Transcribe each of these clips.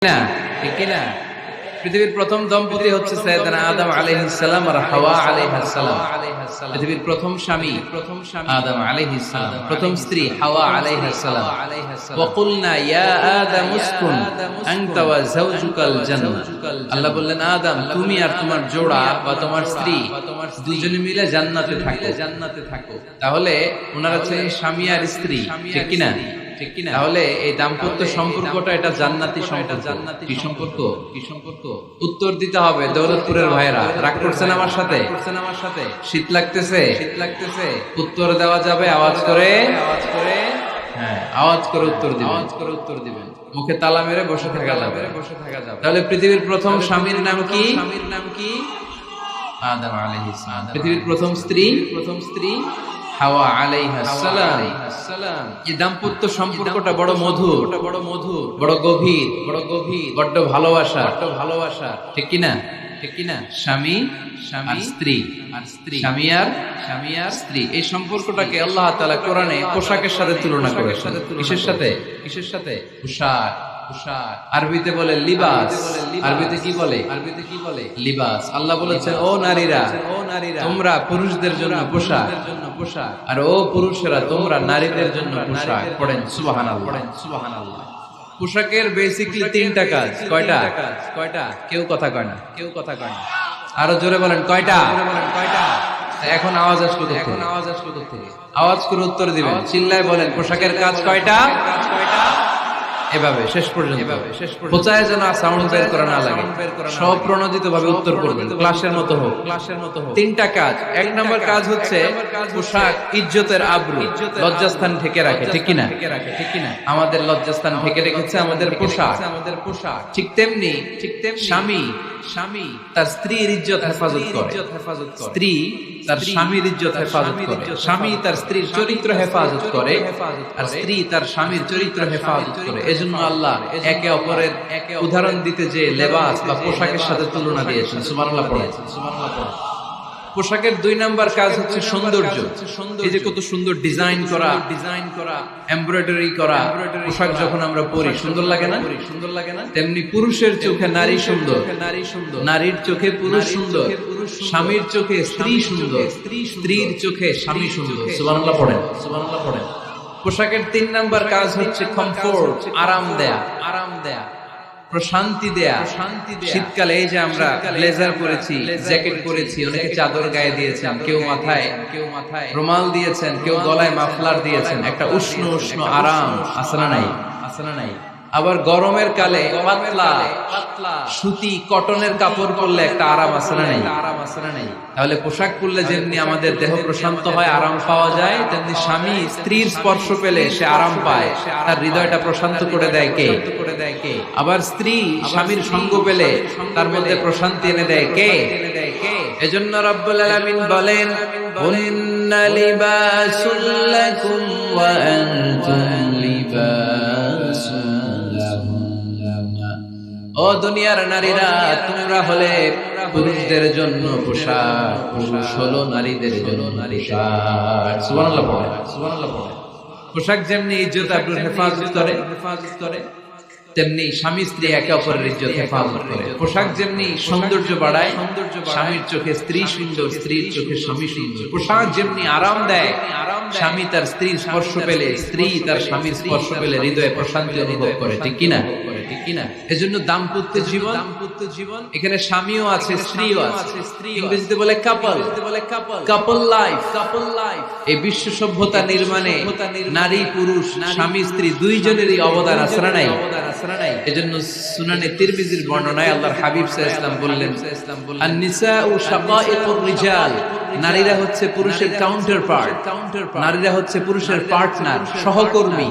না ঠিক কি না? পৃথিবীর প্রথম দম্পতি হচ্ছে সাইয়েদনা আদম আলাইহিস সালাম আর হাওয়া আলাইহাস সালাম। পৃথিবীর প্রথম স্বামী আদম আলাইহিস সালাম, প্রথম স্ত্রী হাওয়া আলাইহাস সালাম। ওয়া কুলনা ইয়া আদম উসকুন আনতা ওয়া যাওজুকাল জান্নাহ। আল্লাহ বললেন, আদম তুমি আর তোমার জোড়া বা তোমার স্ত্রী দুজনে মিলে জান্নাতে থাকো। তাহলে ওনারা ছিলেন স্বামী আর স্ত্রী, ঠিক কি না? তাহলে এই দাম্পত্য সম্পর্কটা এটা জান্নাতি সম্পর্ক। কি সম্পর্ক? উত্তর দিতে হবে দৌলতপুরের ভাইরা। রাগ করছেন আমার সাথে? শীত লাগতেছে? উত্তর দেওয়া যাবে আওয়াজ করে? হ্যাঁ, আওয়াজ করে উত্তর দিবেন। মুখে তালা মেরে বসে থাকা যাবে। তাহলে পৃথিবীর প্রথম স্বামীর নাম কি? আদম আলাইহিস সালাম। পৃথিবীর প্রথম স্ত্রী হাওয়া আলাইহাস সালাম। এই দাম্পত্য সম্পর্কটা বড় মধুর, বড় গভীর, বড্ড ভালোবাসা। ঠিক কি না? স্বামী আর স্ত্রী, স্বামী আর স্ত্রী, এই সম্পর্কটাকে আল্লাহ তাআলা কোরআনে পোশাকের সাথে তুলনা করেছেন। কিসের সাথে? পোশাক। আরবিতে বলে লিবাস। আরবিতে কি বলে? লিবাস। আল্লাহ বলেছেন, ও নারীরা তোমরা পুরুষদের জন্য পোশাক, আর ও পুরুষেরা তোমরা নারীদের জন্য পোশাক। পড়েন সুবহানাল্লাহ। পোশাকের বেসিক্যালি তিনটা কাজ। কয়টা? কেউ কথা কয় না। আরো জোরে বলেন, কয়টা? এখন আওয়াজ আসলো থেকে? আওয়াজ করে উত্তর দিবেন, চিল্লায় বলেন পোশাকের কাজ কয়টা? এভাবে শেষ পর্যন্ত বোঝায় যেন সাউন্ড বের করা না লাগে, স্বপ্রণোদিত ভাবে উত্তর করবেন, ক্লাসের মতো হোক। তিনটা কাজ। এক নম্বর কাজ হচ্ছে পোশাক ইজ্জতের আবরু, লজ্জাস্থান ঢেকে রাখে। ঠিক কিনা? আমাদের লজ্জাস্থান ঢেকে রেখেছে আমাদের পোশাক। ঠিক তেমনি স্বামী তার স্ত্রীর ইজ্জত হেফাজত করে, স্ত্রী তার স্বামীর ইজ্জত হেফাজত করে, স্বামী তার স্ত্রীর চরিত্র হেফাজত করে, আর স্ত্রী তার স্বামীর চরিত্র হেফাজত করে। এজন্য আল্লাহ একে অপরের উদাহরণ দিতে যে লেবাস বা পোশাকের সাথে তুলনা দিয়েছেন। সুবহানাল্লাহ পড়ে। পোশাকের দুই নাম্বার কাজ হচ্ছে সৌন্দর্য। এই যে কত সুন্দর ডিজাইন করা, এমব্রয়ডারি করা পোশাক যখন আমরা পরি সুন্দর লাগে না? তেমনি পুরুষের চোখে নারী সুন্দর, নারীর চোখে পুরুষ সুন্দর, স্বামীর চোখে স্ত্রী সুন্দর, স্ত্রীর চোখে স্বামী সুন্দর। সুবহানাল্লাহ পড়েন। পোশাকের তিন নাম্বার কাজ হচ্ছে কমফোর্ট, আরাম দেয়া, প্রশান্তি দেয়া। শীতকালে এই যে আমরা ব্লেজার পরেছি, জ্যাকেট পরেছি, অনেকে চাদর গায়ে দিয়েছেন, কেউ মাথায় রুমাল দিয়েছেন, কেউ গলায় মাফলার দিয়েছেন। একটা উষ্ণ আরাম আছে না নাই? আবার গরমের কালে পাতলা সুতি কটনের কাপড় পরলে একটা আরাম আছে না নাই? তাহলে পোশাক পরলে যেমনি আমাদের দেহ প্রশান্ত হয়, আরাম পাওয়া যায়, তেমনি স্বামী স্ত্রীর স্পর্শ পেলে সে আরাম পায়, তার হৃদয়টা প্রশান্ত করে দেয় কে? আবার স্ত্রী স্বামীর সঙ্গ পেলে তার মধ্যে প্রশান্তি এনে দেয় কে? এজন্য রব্বুল আলামিন বলেন, হুন্না লিবাসুল লাকুম ওয়া আনতুম লিবাসুন লাহুম। ও দুনিয়ার নারীরা, তোমরা হলে পুরুষদের জন্য পোশাক, পুরুষ হলো নারীদের জন্য পোশাক। সুবহানাল্লাহ পড়ে। পোশাক যেমনি ইজ্জত আবরুর হেফাজত করে, তেমনি স্বামী স্ত্রী একে অপরের ইজ্জত হেফাজত করে। পোশাক যেমনি সৌন্দর্য বাড়ায়, স্বামীর চোখে স্ত্রী সুন্দর, স্ত্রীর চোখে স্বামী সুন্দর। পোশাক যেমনি আরাম দেয়, স্বামী তার স্ত্রীর স্পর্শ পেলে, স্ত্রী তার স্বামীর স্পর্শ পেলে হৃদয়ে প্রশান্তি অনুভব করে। ঠিক কিনা? এজন্য দাম্পত্য জীবন, এখানে স্বামীও আছে, স্ত্রীও আছে। ইংরেজিতে বলে কাপল লাইফ। এই বিশ্ব সভ্যতা নির্মাণে নারী পুরুষ, স্বামী স্ত্রী দুইজনেরই অবদান আছে না নাই? এজন্য সুনানে তিরমিজির বর্ণনায় আল্লাহর হাবিব সাল্লাল্লাহু আলাইহি ওয়াসাল্লাম বললেন, আন-নিসাউ শাকাঈকুর রিজাল। নারীরা হচ্ছে পুরুষের কাউন্টারপার্ট, নারীরা হচ্ছে পুরুষের পার্টনার, সহকর্মী,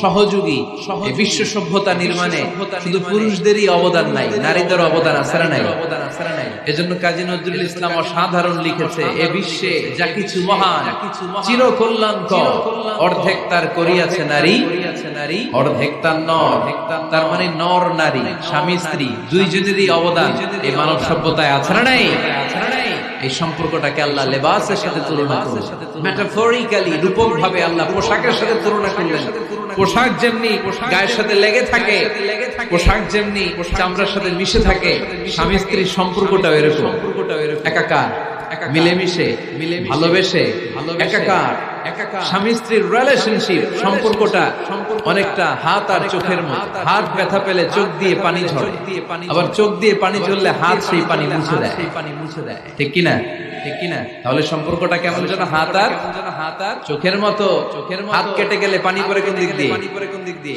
সহযোগী। এই বিশ্ব সভ্যতা নির্মাণে শুধু পুরুষদেরই অবদান নাই, নারীদের অবদান আছে না নাই? এজন্য কাজী নজরুল ইসলাম অসাধারণ লিখেছে, এ বিশ্বে যা কিছু মহান, চির কল্যাণকর, অর্ধেক তার করিয়াছে নারী, অর্ধেক তার নর। তার মানে নর নারী, স্বামী স্ত্রী দুইজনেরই অবদান এই মানব সভ্যতায় আছে না নাই? এই সম্পর্কটাকে আল্লাহ লেবাসের সাথে তুলনা করলেন, মেটাফরিক্যালি রূপক ভাবে আল্লাহ পোশাকের সাথে তুলনা করলেন। পোশাক যেমনি গায়ের সাথে লেগে থাকে, পোশাক যেমনি চামড়ার সাথে মিশে থাকে, স্বামী স্ত্রীর সম্পর্কটাও এরকম একাকার, মিলেমিশে, ভালোবেসে একাকার। স্বামী স্ত্রীর রিলেশনশিপ সম্পর্কটা অনেকটা হাত আর চোখের মতো। হাত ব্যথা পেলে চোখ দিয়ে পানি ঝরে, আবার চোখ দিয়ে পানি ঝরলে হাত সেই পানি মুছে দেয়। ঠিক কিনা? ঠিক কিনা? তাহলে সম্পর্কটা কেমন যেন হাত আর চোখের মতো। হাত কেটে গেলে পানি পড়ে কোন দিক দিয়ে?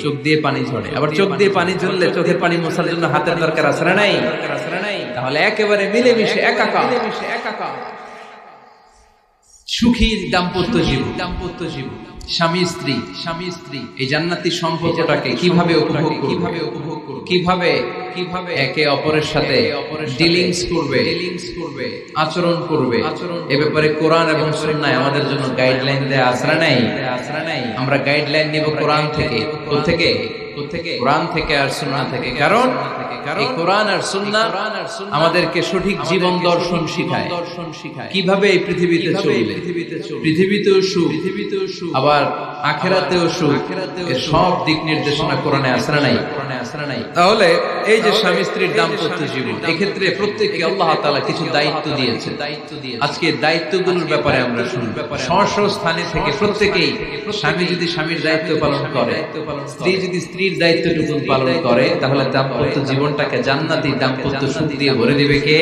চোখ দিয়ে পানি ঝরে। আবার চোখ দিয়ে পানি ঝরলে চোখের পানি মোছার জন্য হাতের দরকার আছে না নাই? তাহলে একেবারে মিলেমিশে একাকার সুখী দাম্পত্য জীবন। স্বামী স্ত্রী এই জান্নাতি সম্পর্কটাকে কিভাবে উপভোগ করবে, কিভাবে একে অপরের সাথে ডিলিংস করবে, আচরণ করবে, এ ব্যাপারে কোরআন এবং সুন্নাহয় আমাদের জন্য গাইডলাইন দেয়া আছে না নাই? আমরা গাইডলাইন নিব কোরআন থেকে। কোত্থেকে? কোরআন থেকে আর সুন্নাহ থেকে। কারণ এই কোরআন আর সুন্নাহ আমাদেরকে সঠিক জীবন দর্শন শিখায়, কিভাবে এই পৃথিবীতে চলবে, পৃথিবীতেও সুখ, আবার আখিরাতেও সুখ, এর সব দিক নির্দেশনা কোরআনে আছে না নাই? তাহলে এই যে স্বামী স্ত্রীর দাম্পত্য জীবন, এক্ষেত্রে প্রত্যেককে আল্লাহ তাআলা কিছু দায়িত্ব দিয়েছে। আজকে দায়িত্বগুলোর ব্যাপারে আমরা শুনব। স্ব স্থানে থেকে প্রত্যেকেই, স্বামী যদি স্বামীর দায়িত্ব পালন করে, স্ত্রী যদি স্ত্রীর দায়িত্বটুকু পালন করে, তাহলে দাম্পত্য জীবনটাকে জান্নাতি দাম্পত্য সুখ দিয়ে ভরে দিবে কে?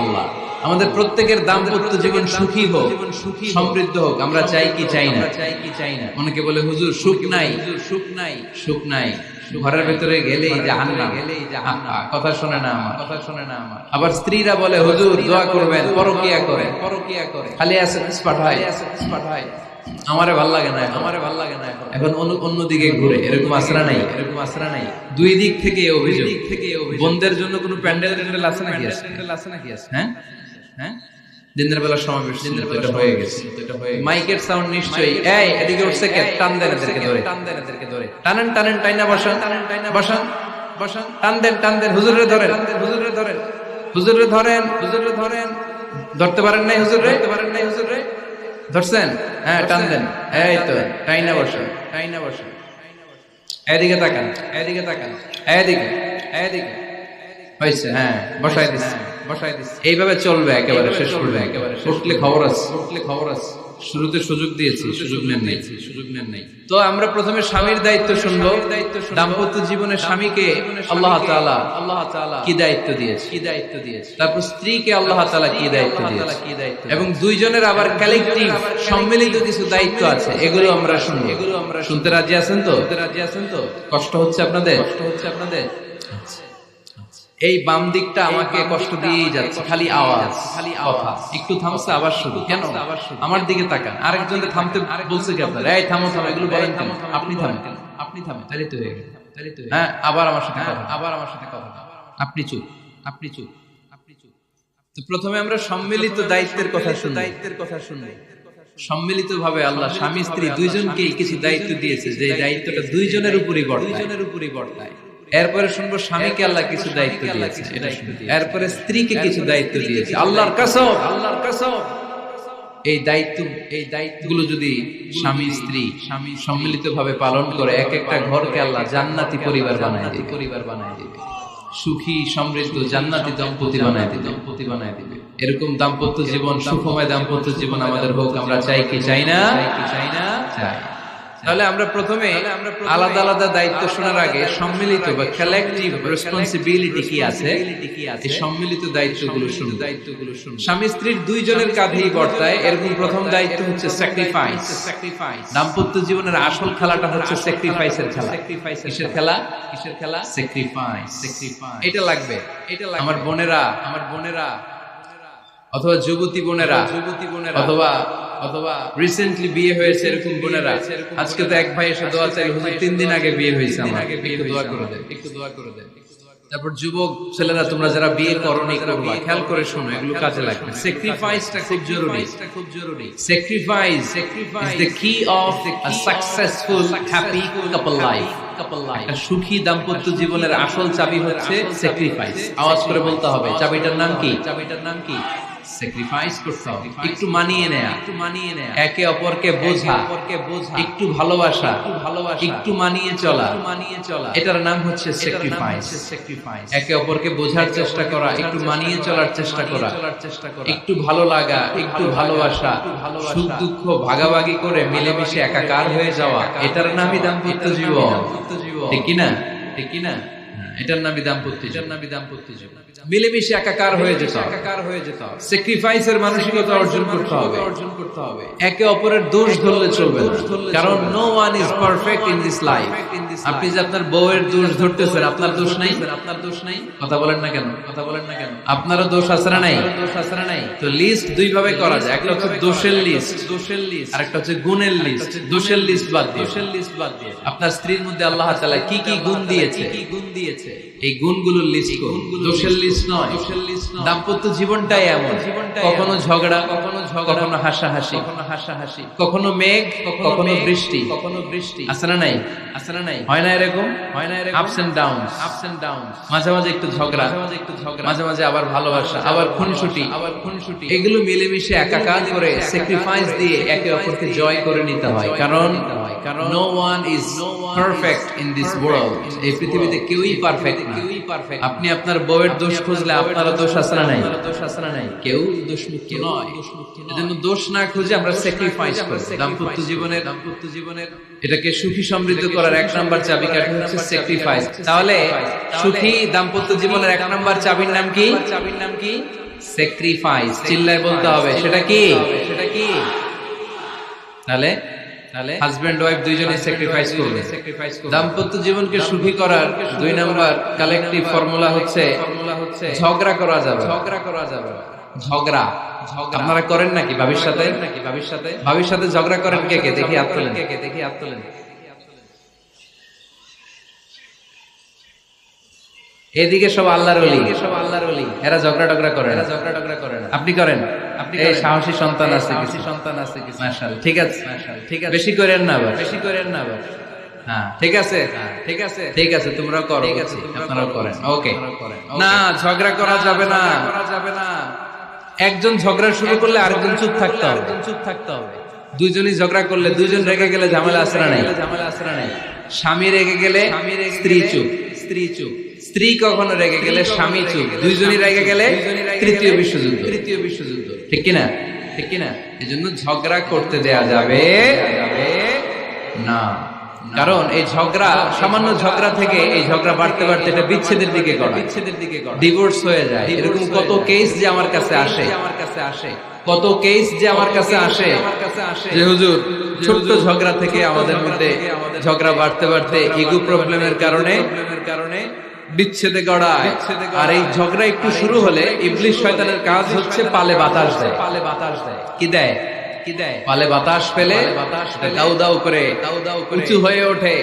আল্লাহ। আমাদের প্রত্যেকের দাম্পত্য জীবন সুখী হোক, সমৃদ্ধ হোক। আমরা চাই কি চাই না? অনেকে বলে হুজুর সুখ নাই, ঘরের ভেতরে গেলেই জাহান্নাম, কথা শোনে না আমার। আবার স্ত্রীরা বলে হুজুর দোয়া করবেন, পরকিয়া করে, খালি এসএমএস পাঠায়, আমারে ভাল লাগে না, এখন অন্যদিকে ঘুরে। এরকম আসরা নাই। দুই দিক থেকে অভিযোগ। বন্ধের জন্য কোনো প্যান্ডেল আছে নাকি? হ্যাঁ, দিনের বেলা সমাবেশ হয়ে গেছে, মাইকের সাউন্ড নিশ্চয়ই। এই এদিকে উঠছে কে? টান দেন এদেরকে ধরে, টানেন, টাইনা বসান, টান দেন, হুজুরে ধরেন, ধরতে পারেন নাই হুজুরে? ধরছেন? হ্যাঁ, টান দেন। এই তো টাইনা বসান। এদিকে তাকান, এদিকে হয়েছে। হ্যাঁ, বসাই দিচ্ছে। এইভাবে চলবে, একেবারে শেষ করবে। উঠলে খবর আছে। শুরুতে সুযোগ দিয়েছি, সুযোগ নেন নাই। তো আমরা প্রথমে স্বামীর দায়িত্ব শুনবো। দাম্পত্য জীবনে স্বামীকে আল্লাহ তাআলা কি দায়িত্ব দিয়েছে, তারপর স্ত্রীকে আল্লাহ তাআলা কি দায়িত্ব দিয়েছে, এবং দুইজনের আবার কালেকটিভ সম্মিলিত কিছু দায়িত্ব আছে। এগুলো আমরা শুনবো। শুনতে রাজি আছেন তো? কষ্ট হচ্ছে আপনাদের? এই বাম দিকটা আমাকে কষ্ট দিয়েই যাচ্ছে, খালি আওয়াজ, খালি কথা। একটু থামছে, আবার শুরু। কেন? আমার দিকে তাকান। আরেকজনকে থামতে বলছে কি আপনারা? এই থামো, এগুলো বলেন কেন? আপনি থামেন। তাহলে তো হয়ে গেল। হ্যাঁ, আবার আমার সাথে কথা। আপনি চুপ। তো প্রথমে আমরা সম্মিলিত দায়িত্বের কথা শুনবো। সম্মিলিত ভাবে আল্লাহ স্বামী স্ত্রী দুইজনকেই কিছু দায়িত্ব দিয়েছে, যে দায়িত্বটা দুইজনের উপরই বর্তায়। এরপরে শুনবো স্বামীকে আল্লাহ কিছু দায়িত্ব দিয়েছে, এরপরে স্ত্রীকে কিছু দায়িত্ব দিয়েছে। আল্লাহর কসম, এই দায়িত্বগুলো যদি স্বামী স্ত্রী সম্মিলিত ভাবে পালন করে, এক একটা ঘরকে আল্লাহ জান্নাতি পরিবার বানায় দিবে, সুখী সমৃদ্ধ জান্নাতি দম্পতি বানায় দিবে। এরকম দাম্পত্য জীবন, সুখময় দাম্পত্য জীবন আমাদের হোক। আমরা চাই কি চাই না? চাই। তাহলে আমরা প্রথমে আলাদা আলাদা দায়িত্ব শোনার আগে সম্মিলিত বা কালেকটিভ রেসপন্সিবিলিটি কি আছে, এই সম্মিলিত দায়িত্বগুলো শুনুন। স্বামী স্ত্রীর দুইজনের কাঁধেই বর্তায়। এরকম প্রথম দায়িত্ব হচ্ছে স্যাক্রিফাইস। দাম্পত্য জীবনের আসল খেলাটা হচ্ছে স্যাক্রিফাইসের খেলা। কিসের খেলা? স্যাক্রিফাইস। এটা লাগবে। আমার বোনেরা অথবা যুবতী বোনেরা অথবা রিসেন্টলি বিয়ে হয়েছে এরকম বোনেরা, আজকে তো এক ভাই এসে দোয়া চাইল, হুজুর 3 দিন আগে বিয়ে হয়েছে আমার, একটু দোয়া করে দেন। তারপর যুবক ছেলেরা, তোমরা যারা বিয়ে করোনি, করবা, খেয়াল করে শোনো, এগুলো কাজে লাগবে। স্যাক্রিফাইসটা খুব জরুরি। স্যাক্রিফাইস ইজ দ্য কি of a successful happy couple life. একটা সুখী দাম্পত্য জীবনের আসল চাবি হচ্ছে স্যাক্রিফাইস। আওয়াজ করে বলতে হবে, চাবিটার নাম কি? স্যাক্রিফাইস করতে হবে, একটু মানিয়ে নেয়া, একে অপরকে বোঝা, একটু ভালোবাসা, একটু মানিয়ে চলা, এটার নাম হচ্ছে স্যাক্রিফাইস। একে অপরকে বোঝার চেষ্টা করা, একটু মানিয়ে চলার চেষ্টা করা, একটু ভালো লাগা, একটু ভালোবাসা, সুখ দুঃখ ভাগাভাগি করে মিলেমিশে একাকার হয়ে যাওয়া, এটার নামই দাম্পত্য জীবন। ঠিক কিনা? ঠিক কিনা? এটার নামই দাম্পত্য জীবন। মিলেমিশে একাকার হয়ে যেত, স্যাক্রিফাইসের মানসিকতা অর্জন করতে হবে। একে অপরের দোষ ধরলে চলবে না, কারণ no one is perfect in this life. আপনি যে আপনার বউয়ের দোষ ধরতেছেন, আপনার দোষ নাই, কথা বলেন না কেন? আপনারও দোষ আছে না নাই? তো লিস্ট দুই ভাবে করা যায়, একটা হচ্ছে দোষের লিস্ট, আর একটা হচ্ছে গুণের লিস্ট। দোষের লিস্ট বাদ দিয়ে আপনার স্ত্রীর মধ্যে আল্লাহ তাআলা কি কি গুণ দিয়েছে, এই গুণগুলোর লিস্ট করুন, দোষের লিস্ট নয়। দাম্পত্য জীবনটাই এমন, কখনো ঝগড়া, কখনো হাসাহাসি, কখনো মেঘ, কখনো বৃষ্টি, আছে না নাই? হয় না এরকম? আপস এন্ড ডাউনস, মাঝে মাঝে একটু ঝগড়া, মাঝে মাঝে আবার ভালোবাসা, আবার খুনসুটি, এগুলো মিলেমিশে একাকার করে স্যাক্রিফাইস দিয়ে একে অপরকে জয় করে নিতে হয়। কারণ no one is perfect in this world. এই পৃথিবীতে কেউই পারফেক্ট না। আপনি আপনার বউয়ের দোষ খুঁজলে আপনারও দোষ আছে না নাই? কেউ দোষমুক্ত নয়। এজন্য দোষ না খুঁজে আমরা স্যাক্রিফাইস করি। দাম্পত্য জীবনের এটাকে সুখী সমৃদ্ধ করার এক নাম্বার চাবিকাঠি হচ্ছে স্যাক্রিফাইস। তাহলে সুখী দাম্পত্য জীবনের এক নাম্বার চাবির নাম কি? স্যাক্রিফাইস। চিল্লায় বলতে হবে, সেটা কি? তাহলে হাজব্যান্ড ওয়াইফ দুইজনে স্যাক্রিফাইস করবে। দাম্পত্য জীবনকে সুখী করার দুই নাম্বার কালেকটিভ ফর্মুলা হচ্ছে ঝগড়া করা যাবে। ঝগড়া আপনারা করেন নাকি ভাবির সাথে? ভাবির সাথে ঝগড়া করেন কে কে? দেখি হাত তোলেন। এদিকে সব আল্লাহর ওলি, এরা ঝগড়া টগড়া করে না। আপনি করেন? এই সাহসী সন্তান আছে কিছু, মাশাআল্লাহ। ঠিক আছে, বেশি করেন না আবার। হ্যাঁ, ঠিক আছে, তোমরা করো, আপনারাও করেন। ওকে, না ঝগড়া করা যাবে না। একজন ঝগড়া শুরু করলে আরেকজন চুপ থাকতে হবে। দুইজনই ঝগড়া করলে, দুইজন রেগে গেলে ঝামেলা আছে না নাই? স্বামী রেগে গেলে স্ত্রী চুপ, স্ত্রী কখনো রেগে গেলে স্বামী চুপ, দুইজনই রেগে গেলে তৃতীয় বিশ্বযুদ্ধ। ঠিক কিনা? এজন্য ঝগড়া করতে দেয়া যাবে না। কারণ এই ঝগড়া, সামান্য ঝগড়া থেকে এই ঝগড়া বাড়তে এটা বিচ্ছেদের দিকে গড়ায়, ডিভোর্স হয়ে যায়। এরকম কত কেস যে আমার কাছে আসে, যে হুজুর ছোট্ট ঝগড়া থেকে আমাদের মধ্যে ঝগড়া বাড়তে ইগো প্রবলেমের কারণে বিচ্ছেদে গড়ায়। আর এই ঝগড়া একটু শুরু হলে ইবলিস শয়তানের কাজ হচ্ছে পালে বাতাস দেয়। কি দেয়? পালে বাতাস পেলে দাউ দাউ করে উঁচু হয়ে ওঠে।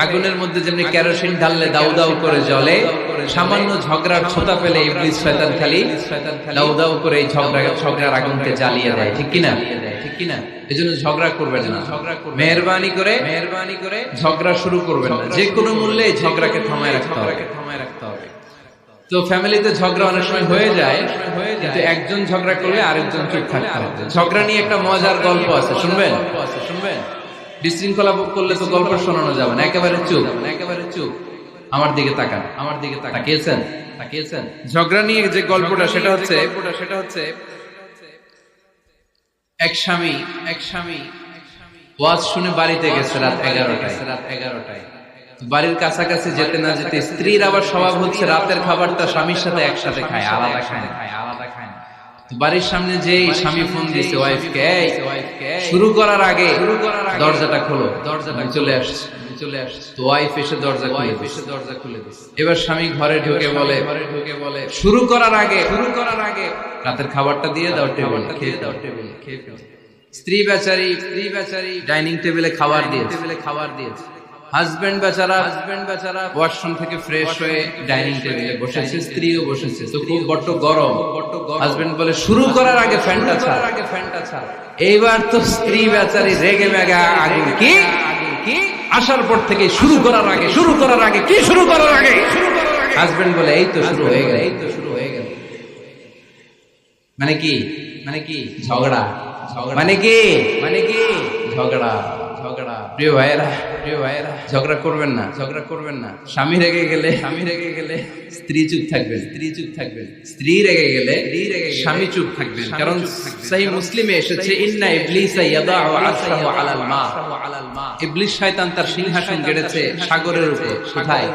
আগুনের মধ্যে যেমনি কেরোসিন ঢাললে দাউ দাউ করে জ্বলে, সামান্য ঝগড়ার ছোতা পেলে ইবলিস শয়তান খালি দাউ দাউ করে এই ঝগড়ার আগুনকে জ্বালিয়ে দেয়। ঠিক কিনা? এজন্য ঝগড়া করবেন না। মেহেরবানি করে ঝগড়া শুরু করবেন না। যে কোনো মূল্যে ঝগড়াকে থামায় রাখতে হবে। তো ফ্যামিলিতে ঝগড়া অনেক সময় হয়ে যায়, কিন্তু একজন ঝগড়া করলে আরেকজন চুপ থাকতে হবে। ঝগড়া নিয়ে একটা মজার গল্প আছে, শুনবেন? বিশৃঙ্খলা করলে তো গল্প শোনানো যাবে না। একেবারে চুপ। আমার দিকে তাকান। তাকিয়েছেন? ঝগড়া নিয়ে যে গল্পটা, সেটা হচ্ছে এক স্বামী ওয়াজ শুনে বাড়িতে গেছে রাত 11টায়। বাড়ির কাছাকাছি যেতে না যেতে স্ত্রীর আবার স্বভাব হচ্ছে রাতের খাবারটা স্বামীর সাথে একসাথে খায়, আলাদা খায় না। বাড়ির সামনে যে স্বামী ফোন দিয়েছে ওয়াইফকে, শুরু করার আগে দরজাটা খোলো, চলে আসছে। তো ওয়াইফ এসে দরজা খুলে দিচ্ছে। এবার স্বামী ঘরে ঢুকে বলে শুরু করার আগে রাতের খাবারটা দিয়ে দাও, টেবিলে খেয়ে ফেলো। স্ত্রী বেচারি ডাইনিং টেবিলে খাবার দিয়েছে। হাজবেন্ড বেচারা ওয়াশরুম থেকে ফ্রেশ হয়ে ডাইনিং টেবিলে বসেছে, স্ত্রীও বসেছে। তো খুব বড্ড গরম। হাজবেন্ড বলে শুরু করার আগে ফ্যানটা ছাড়। এইবার তো স্ত্রী বেচারি রেগে মেগা আগুন। কি আসার পর থেকে শুরু করার আগে কি শুরু করার আগে? হাজবেন্ড বলে এই তো শুরু হয়ে গেল। মানে কি? মানে কি? ঝগড়া। মানে কি? মানে কি? ঝগড়া। ঝগড়া। প্রিয় ভাইয়েরা, প্রিয় ভাইয়েরা, ঝগড়া করবেন না, ঝগড়া করবেন না। স্বামী রেগে গেলে, স্বামী রেগে গেলে স্ত্রী চুপ থাকবেন, স্ত্রী চুপ থাকবেন। স্ত্রী রেগে গেলে, স্বামী চুপ থাকবেন। কারণ সহিহ মুসলিমে এসেছে, ইন্না ইবলিসা ইয়াদাউ আরশাহু আলাল মা। ইবলিস শয়তান তার সিংহাসন গেড়েছে সাগরের উপর। কোথায়?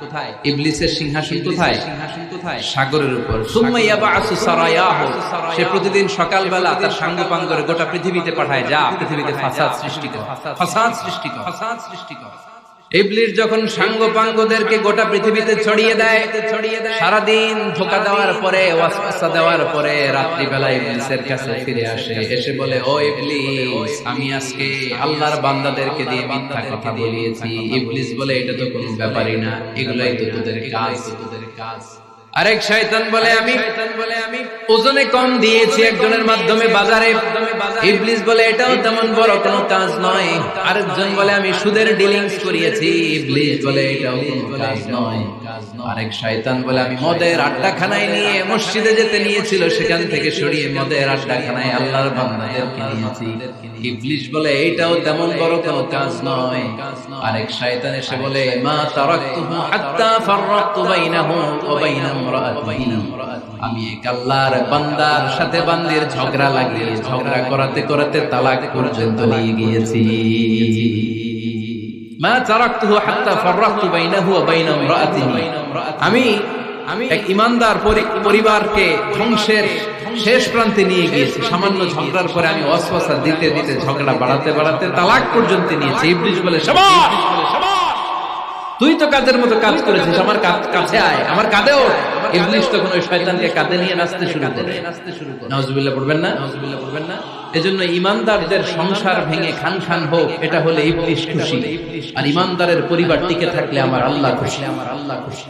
কোথায়? ইবলিসের সিংহাসন কোথায়? সিংহাসন কোথায়? সাগরের উপর। সুম্মা ইয়াবআসু সারায়াহু, সে প্রতিদিন সকালবেলা তার সাঙ্গপাঙ্গরে গোটা পৃথিবীতে পাঠায়, যা পৃথিবীতে ফাসাদ সৃষ্টি কর, ফাসাদ সৃষ্টি কর, ফাসাদ সৃষ্টি কর। ইবলিস যখন সাঙ্গপাঙ্গদেরকে গোটা পৃথিবীতে ছড়িয়ে দেয়, সারাদিন ধোঁকা দেওয়ার পরে, ওয়াসওয়াসা দেওয়ার পরে, রাত্রিবেলা ইবলিসের কাছে ফিরে আসে, এসে বলে, ও ইবলিস, আমি আজকে আল্লাহর বান্দাদেরকে দিয়ে মিথ্যা কথা বলিয়েছি। ইবলিস বলে, এটা তো কোনো ব্যাপারই না, এগুলাই তো তোদের কাজ, তোদের কাজ। আরেক শয়তান বলে, আমি ওজনে কম দিয়েছি একজনের মাধ্যমে বাজারে। ইবলিস বলে, এটাও তেমন বড় কোনো কাজ নয়। আরেকজন বলে, আমি সুদের ডিলিংস করিয়েছি। ইবলিস বলে, এটাও কোনো কাজ নয়। আরেক শয়তান বলে, আমি মদের আড্ডাখানায় নিয়ে মসজিদে যেতে নিয়েছিল, সেখান থেকে সরিয়ে মদের আড্ডাখানায় আল্লাহর বান্দাদেরকে নিয়েছি। ইবলিস বলে, এটাও তেমন বড় কোনো কাজ নয়। আরেক শয়তান এসে বলে, মা তারাকতুহু হাত্তা ফাররাকতু বাইনাহু ওয়া বাইনা ইমরাআতিহি, আমি এক আল্লাহর বান্দার সাথে বান্দির ঝগড়া লাগিয়ে, ঝগড়া করাতে করাতে তালাক পর্যন্ত নিয়ে গিয়েছি। মা তারাকতুহু হাত্তা ফাররাকতু বাইনাহু ওয়া বাইনা ইমরাআতিহি, আমি এক ঈমানদার পরিবারকে ধ্বংসের শেষ প্রান্তে নিয়ে গিয়েছি। সামান্য ঝগড়ার পরে আমি ওয়াসওয়াসা দিতে দিতে ঝগড়া বাড়াতে বাড়াতে তালাক পর্যন্ত নিয়েছি। ইবলিস বলে, শাবাশ, তুই তো কাজের মতো কাজ করেছিস, আমার কাছে আয়, আমার কাঁধে ওঠ। ইবলিস তখন ওই শয়তানকে কাঁধে নিয়ে নাচতে শুরু করে। নাউজুবিল্লাহ পড়বেন না? নাউজুবিল্লাহ পড়বেন না? এজন্য ঈমানদারদের সংসার ভেঙে খান খান হোক, এটা হলে ইবলিস খুশি। আর ঈমানদারের পরিবার টিকে থাকলে আমার আল্লাহ খুশি, আমার আল্লাহ খুশি।